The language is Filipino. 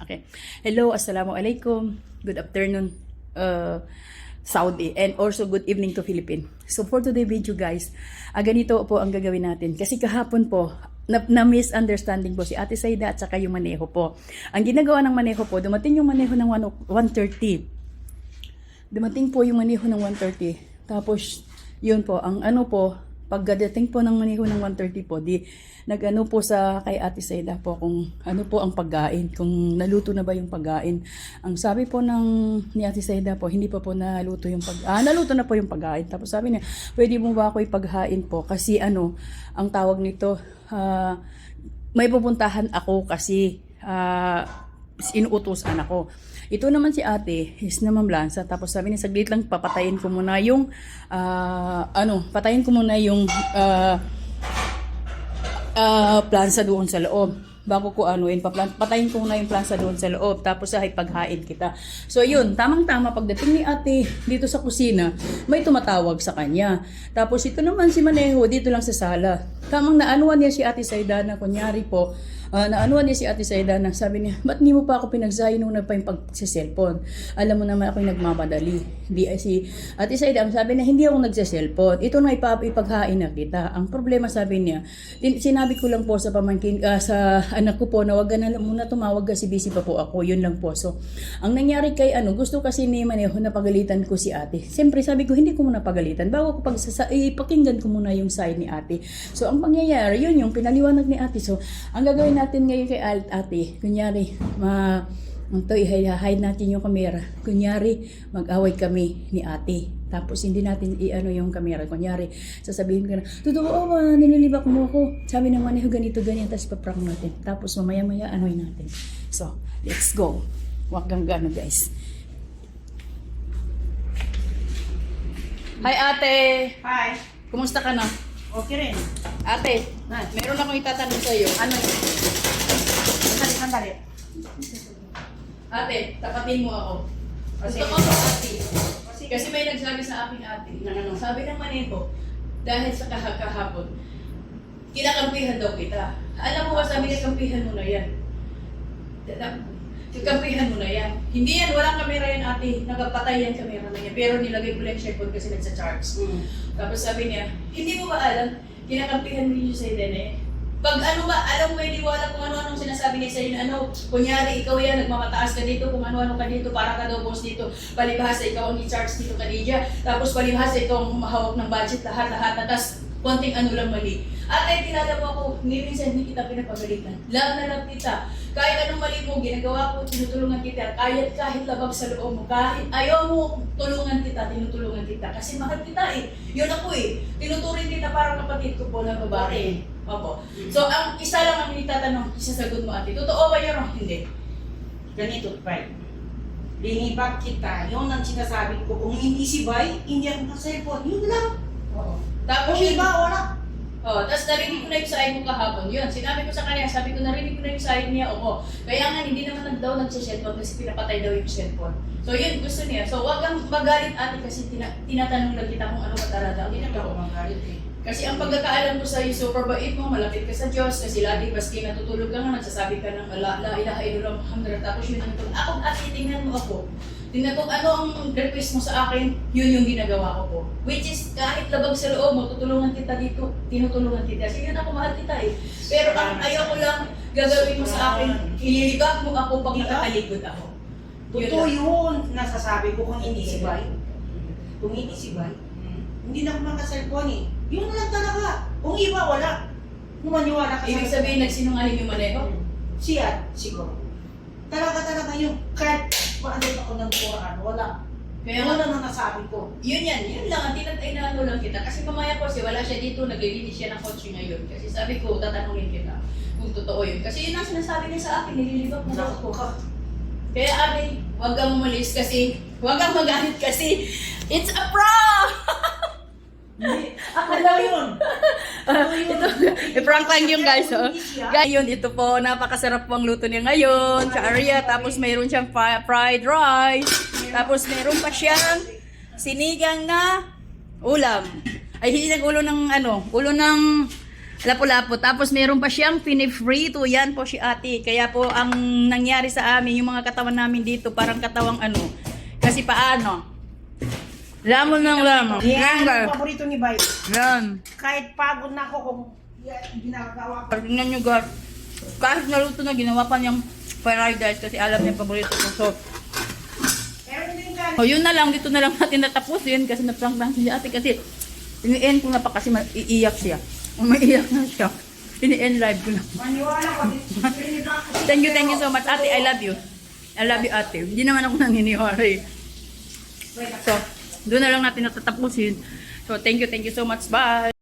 Okay. Hello, assalamualaikum. Good afternoon, Saudi. And also good evening to Philippines. So for today video guys, ganito po ang gagawin natin. Kasi kahapon po, na-misunderstanding po si Ate Saida at saka yung maneho po. Ang ginagawa ng maneho po, dumating yung maneho ng 1:30. Dumating po yung maneho ng 1:30. Tapos, yun po, ang ano po, pagdating po ng maneho ng 1:30 po, nag-ano po sa kay Ate Saida po kung ano po ang pagkain, kung naluto na ba yung pagkain. Ang sabi po ni Ate Saida po, hindi pa po naluto yung naluto na po yung pagkain. Tapos sabi niya, pwede mo ba ako ipaghain po? Kasi ano, ang tawag nito, may pupuntahan ako kasi inuutosan ako. Ito naman si ate is na mamlansa. Tapos sabi niya, saglit lang, patayin ko muna yung plansa doon sa loob. Bago ko patayin ko muna yung plansa doon sa loob. Tapos ay paghain kita. So yun, tamang-tama pagdating ni ate dito sa kusina, may tumatawag sa kanya. Tapos ito naman si Maneho dito lang sa sala. Tamang naanuan niya si Ate Saida na kunyari po, naanuan niya si Ate Saida na sabi niya, ba't hindi mo pa ako pinagsayin nung nagpa yung pag-cellphone? Alam mo naman ako yung nagmamadali. Si Ate Saida, sabi niya, hindi ako nagsa-cellphone. Ito na ipaghain na kita. Ang problema sabi niya, sinabi ko lang po sa pamangkin, sa anak ko po, na wag na muna tumawag kasi busy pa po ako. Yun lang po. So, ang nangyari kay gusto kasi ni Maneho na pagalitan ko si ate. Siyempre sabi ko, hindi ko muna pagalitan. Bago ko ipakinggan ko muna yung side ni ate. So, ang pangyayari, yun yung pinaliwanag ni ate. So, ang gagawin natin ngayon kay ate, kunyari, i-hide natin yung camera. Kunyari, mag-away kami ni ate. Tapos, hindi natin yung camera. Kunyari, sasabihin ko na, totoo, nililibak mo ako. Sabi ng Maneho, ganito, ganyan. Tapos, paprank natin. Tapos, mamaya-maya, natin. So, let's go. Wag kang gano, guys. Hi, ate! Hi. Kumusta ka na? Okay rin. Ate, meron akong itatanong sa iyo. Ano yun? Sandali. Ate, tapatin mo ako. Gusto ko sa ate. Kasi may nagsabi sa akin ate. Sabi ng Maneho, dahil sa kahapon, kinakampihan daw kita. Alam mo ba, sabi niya, kampihan mo na yan. Kampihan mo na yan. Hindi yan, walang kamera yan ate. Nagpatay yan kamera na yan. Pero nilagay ko lang yung cellphone kasi nagsa-charge. Tapos sabi niya, hindi mo ba alam, kinakampihan mo yung sa Idene? Pag alam mo, hindi mo alam kung ano-anong sinasabi niya sa'yo, kunyari, ikaw yan, nagmamataas ka dito, kung ano-ano ka dito, para ka daw boss dito, palibhasa, ikaw ang i-charge dito ka Lydia, tapos palibhasa, ikaw ang humahawak ng budget, lahat, tapos konting lang mali. At ay kilala mo ako, minsan hindi kita pinapagalitan. Love na love kita. Kahit anong mali mo, ginagawa ko, tinutulungan kita. Kahit labag sa loob mo, kahit ayaw mo, tulungan kita, tinutulungan kita. Kasi mahal kita eh. Yun ako eh. Tinuturing kita parang kapatid ko po na babae. Opo. So, ang isa lang ang itatanong, isasagot mo ate. Totoo ba yun o hindi? Ganito, Pride. Linibak kita. Yun ang sinasabi ko. Kung hindi si Bay, hindi ako naka-cellphone. Yun lang. Oo. Tapos Kung iba, wala. Tapos narinig ko na yung side mo kahapon. Yun, sinabi ko sa kanya, sabi ko narinig ko na yung side niya, oo. Kaya nga, hindi naman daw nagsa-cellphone kasi pinapatay daw yung cellphone. So yun, gusto niya. So wag kang magalit ate kasi tinatanong lang kita kung ano katarada. Hindi naman ako magalit eh. Kasi ang pagkakaalam ko sa iyo, super bait mo, malapit ka sa Diyos, kasi lagi baski natutulog ka nga, nagsasabi ka ng la ilaha illallah Muhammad, tapos yun ang tulog. Ako, ate, tingnan mo ako. Tingnan ko ano ang request mo sa akin, yun yung ginagawa ko po. Which is, kahit labag sa loob mo, tutulungan kita dito, tinutulungan kita. Kasi yun ako, mahal kita eh. Pero ang ayaw ko lang gagawin mo sa akin, ililibak mo ako pag nakatalikod ako. Totoo yun. Nasasabi ko kung hindi si Bay. Kung hindi si Bay, hindi na ako maka-cellphone eh. Yun na lang talaga. Kung iba, wala. Kumaniwala ka Ibig sabihin, nagsinungaling yung Maneho? Siya, siguro. Talaga yung kahit maandun ako ng Quran, wala. Kaya wala na nasabi ko. Yun lang, ang tinataynaano lang kita. Kasi mamaya po, wala siya dito, naglilinis siya ng kotse ngayon. Kasi sabi ko, tatanungin kita kung totoo yun. Kasi yun ang sinasabi niya sa akin, nililibak mo ako. Kaya ate, huwag kang umalis kasi, huwag kang magalit kasi, it's a prank! Hindi. Ako yun. I-prank lang yung guys. Ngayon, ito po, napakasarap po ang luto niya ngayon sa area. Tapos mayroon siyang fried rice. Tapos mayroon pa siyang sinigang na ulam. Ay, hindi ulo ng Lapu-lapu. Tapos meron pa siyang pinifrito. Yan po si ate. Kaya po ang nangyari sa amin, yung mga katawan namin dito, parang katawang ano. Kasi paano? Lamon ng lamon. Yan guys. ang paborito ni Bay. Yan. Kahit pagod na ako kung ginagawa ko. Tingnan nyo guys. Kahit naluto na, ginawa pa niyang fried rice kasi alam niya paborito ko. So, Pero hindi ka. oh, yun na lang. Dito na lang natin natapusin kasi naprank lang si ate kasi ini-end ko na pa kasi iiyak siya. Umaiyak na siya. Ini-end live ko lang. Maniwala ko. Thank you so much. Ate, I love you. I love you, ate. Hindi naman ako naniniwala eh. So, doon na lang natin natatapusin. So, thank you so much. Bye!